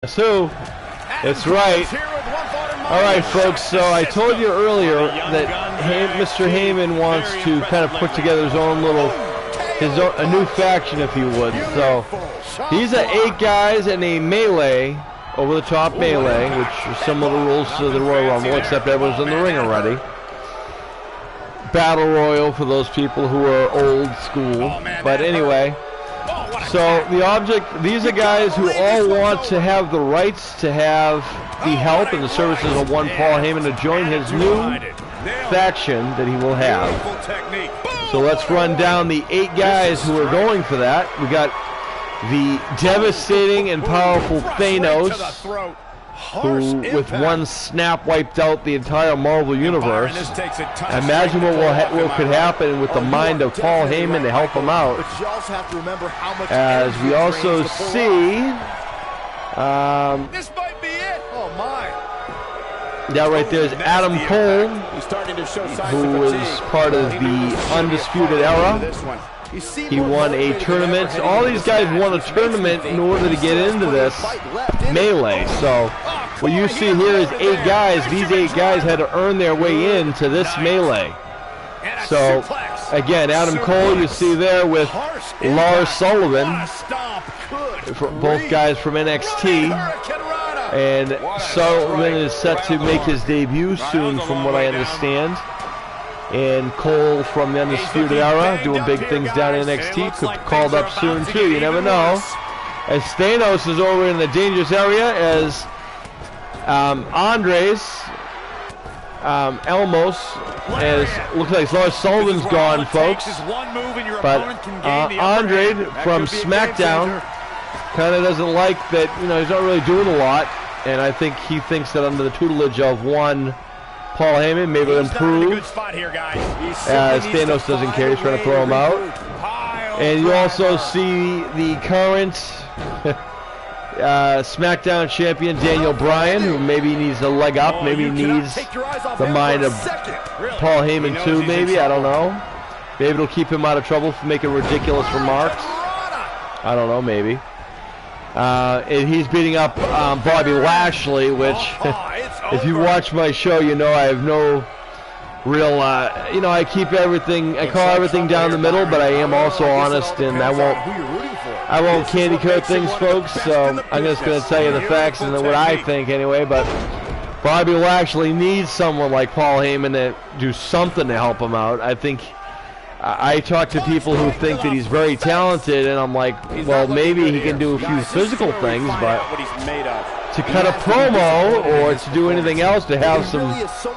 So, that's right. All right, folks, so I told you earlier that Mr. Heyman wants to kind of put together his own little, a new faction, if you would. So, these are 8 guys in a melee, over-the-top melee, which are similar rules to the Royal Rumble, except everyone's in the ring already. Battle Royal for those people who are old school. But anyway, so the object, these are guys who all want to have the rights to have the help and the services of one Paul Heyman to join his new faction that he will have. So let's run down the 8 guys who are going for that. We got the devastating and powerful Thanos, who with one snap wiped out the entire Marvel Universe. Imagine what could happen with the mind of Paul Heyman to help him out. As we also see, this might be it. Oh my! that right there is Adam Cole, who was part of the Undisputed Era. He won a tournament. All these guys won a tournament in order to get into this melee. So what you see here is 8 guys. These 8 guys had to earn their way into this melee. So again, Adam Cole you see there with Lars Sullivan, both guys from NXT. And Sullivan is set to make his debut soon, from what I understand. And Cole from the Undisputed Era doing big things down in NXT. Could be called up soon too, you never know. As Thanos is over in the dangerous area, as Andres Elmos, as looks like Lars Sullivan's gone, folks. But Andre from SmackDown kind of doesn't like that, you know, he's not really doing a lot. And I think he thinks that under the tutelage of one Paul Heyman, maybe it'll improve. As Thanos doesn't care, he's trying to throw him out. And you also see the current SmackDown champion Daniel Bryan, who maybe needs a leg up, maybe needs the mind of Paul Heyman too, maybe, I don't know. Maybe it'll keep him out of trouble for making ridiculous remarks. I don't know, maybe. And he's beating up Bobby Lashley, which, if you watch my show, you know I have no real, you know, I keep everything, I call everything down the middle, but I am also honest, and I won't candy coat things, folks, so I'm just going to tell you the facts and what I think anyway. But Bobby Lashley needs someone like Paul Heyman to do something to help him out. I think I talk to people who think that he's very talented, and I'm like, well, maybe he can do a few physical things, but to cut a promo or to do anything else, to have some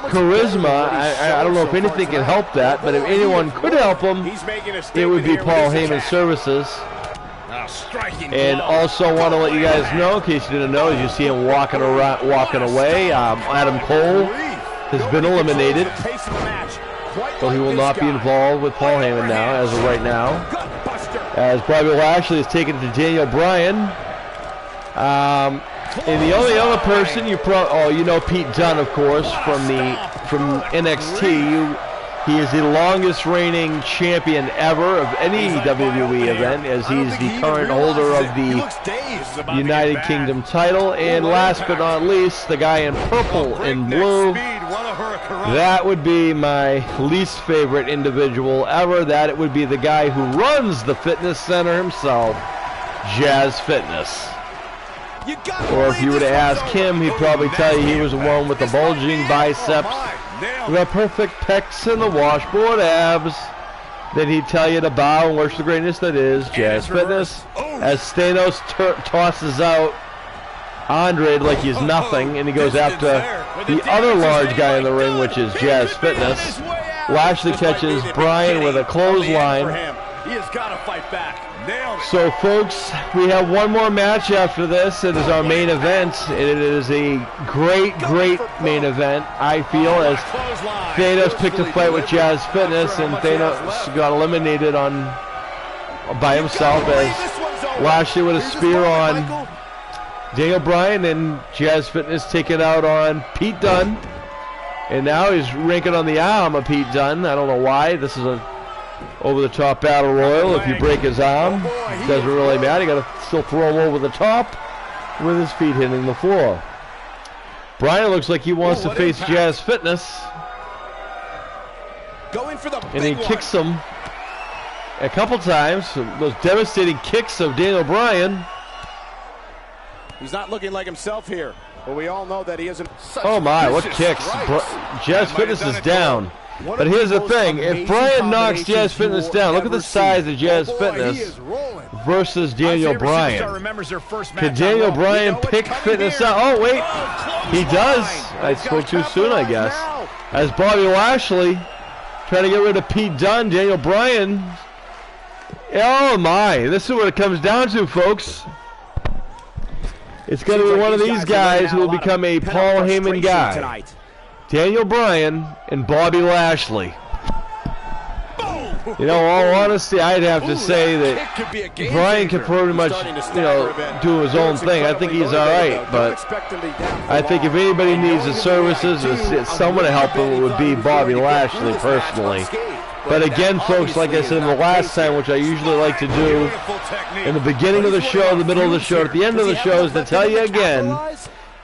charisma, I don't know if anything can help that, but if anyone could help him, it would be Paul Heyman's services. And also want to let you guys know, in case you didn't know, as you see him walking away, Adam Cole has been eliminated. So he will not be involved with Paul Heyman now, as of right now. As Bobby Lashley is taken to Daniel Bryan. And the only other person you know Pete Dunne, of course, from NXT. He is the longest reigning champion ever of any WWE event, as he's the current holder of the United Kingdom title. And last but not least, the guy in purple and blue. That would be my least favorite individual ever. That it would be the guy who runs the fitness center himself, Jazz Fitness. Or if you were to ask him, he'd probably tell you he was the one with the bulging biceps, the perfect pecs and the washboard abs. Then he'd tell you to bow and worship the greatness that is Jazz Fitness. As Thanos tosses out Andre like he's nothing, and he goes after the other large guy in the ring, which is Jazz Fitness. Lashley catches Bryan with a clothesline. He has got to fight back. So, folks, we have one more match after this. It is our main event. It is a great, great main event, I feel, as Thanos picked a fight with Jazz Fitness, and Thanos got eliminated by himself, as Lashley with a spear on Daniel Bryan, and Jazz Fitness taking out on Pete Dunne. And now he's ranking on the arm of Pete Dunne. I don't know why. This is a over-the-top battle royal. If you break his arm, it doesn't really matter. You got to still throw him over the top. with his feet hitting the floor. Bryan looks like he wants to face Jazz Fitness. Going for the and he kicks him a couple times. Those devastating kicks of Daniel Bryan. He's not looking like himself here. But we all know that he isn't. Oh my, what kicks. Jazz Fitness is down. But here's the thing, if Bryan knocks Jazz Fitness down, look at the size of Jazz Fitness versus Daniel Bryan. Could Daniel Bryan pick Fitness up? Oh wait, he does. I spoke too soon, I guess. As Bobby Lashley trying to get rid of Pete Dunne, Daniel Bryan. Oh my, this is what it comes down to, folks. It's going to be one of these guys who will become a Paul Heyman guy. Daniel Bryan and Bobby Lashley. You know, all honesty, I'd have to say that Bryan can pretty much, you know, do his own thing. I think he's all right, but I think if anybody needs his services or someone to help him, it would be Bobby Lashley personally. But again, folks, like I said the last time, which I usually like to do in the beginning of the show, the middle of the show, at the end of the show, is to tell you again,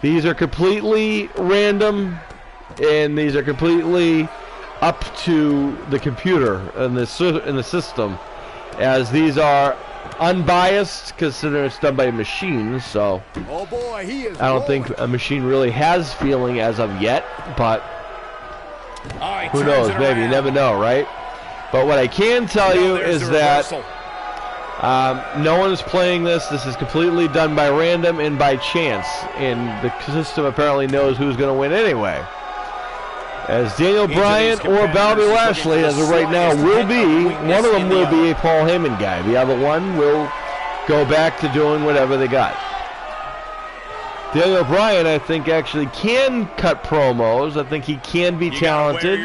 these are completely random, and these are completely up to the computer and the system, as these are unbiased, considering it's done by a machine. So I don't think a machine really has feeling as of yet, but who knows? Maybe, you never know, right? But what I can tell you is that no one is playing this. This is completely done by random and by chance, and the system apparently knows who's going to win anyway. As Daniel Bryan or Bobby Lashley, as of right now, will be, one of them will be a Paul Heyman guy. The other one will go back to doing whatever they got. Daniel Bryan, I think, actually can cut promos. I think he can be talented.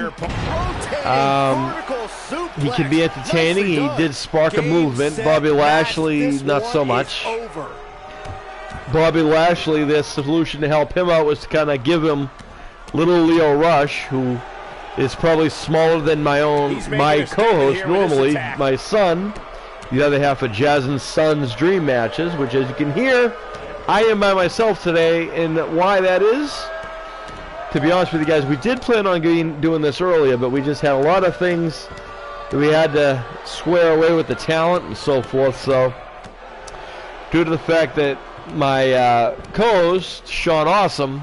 He can be entertaining. He did spark a movement. Bobby Lashley, not so much. Bobby Lashley, their solution to help him out was to kind of give him little Leo Rush, who is probably smaller than my co-host normally, my son, the other half of Jazz and Son's Dream Matches, which, as you can hear, I am by myself today. And why that is, to be honest with you guys, we did plan on doing this earlier, but we just had a lot of things that we had to square away with the talent and so forth. So due to the fact that my co-host, Sean Awesome,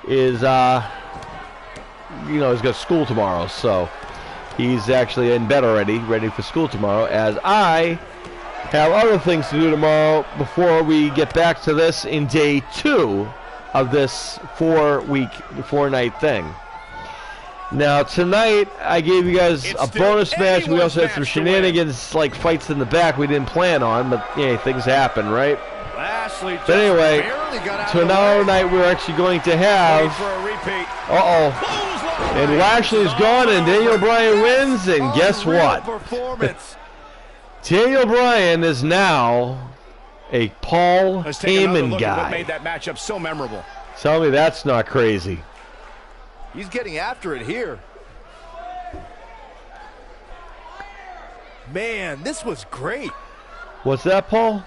is, you know, he's got school tomorrow, so he's actually in bed already, ready for school tomorrow, as I have other things to do tomorrow before we get back to this in day 2 of this 4-night thing. Now, tonight, I gave you guys a bonus match. We also had some shenanigans, like fights in the back we didn't plan on, but, yeah, things happen, right? But anyway, tomorrow night we're actually going to have, and Lashley's gone and Daniel Bryan wins, and guess what? Daniel Bryan is now a Paul Heyman guy. Made that matchup so memorable. Tell me that's not crazy. He's getting after it here. Man, this was great. What's that, Paul?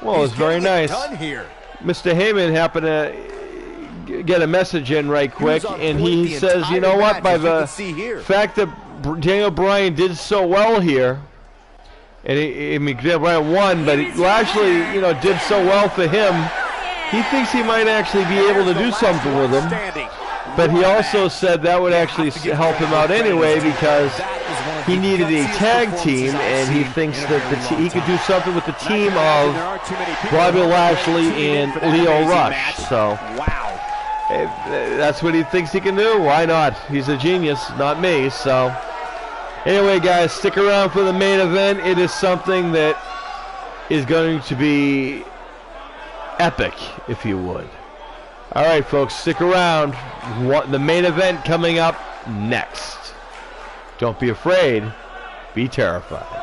Well, it's very nice. Mr. Heyman happened to get a message in right quick, and he says, you know what, by the fact that Daniel Bryan did so well here, and Daniel Bryan won, but Lashley, you know, did so well for him, he thinks he might actually be able to do something with him. But he also said that would actually help him out anyway, because he needed a tag team, and he thinks that he could do something with the team of Bobby Lashley and Leo Rush. So that's what he thinks he can do. Why not? He's a genius, not me. So anyway, guys, stick around for the main event. It is something that is going to be epic, if you would. All right, folks, stick around. The main event coming up next. Don't be afraid. Be terrified.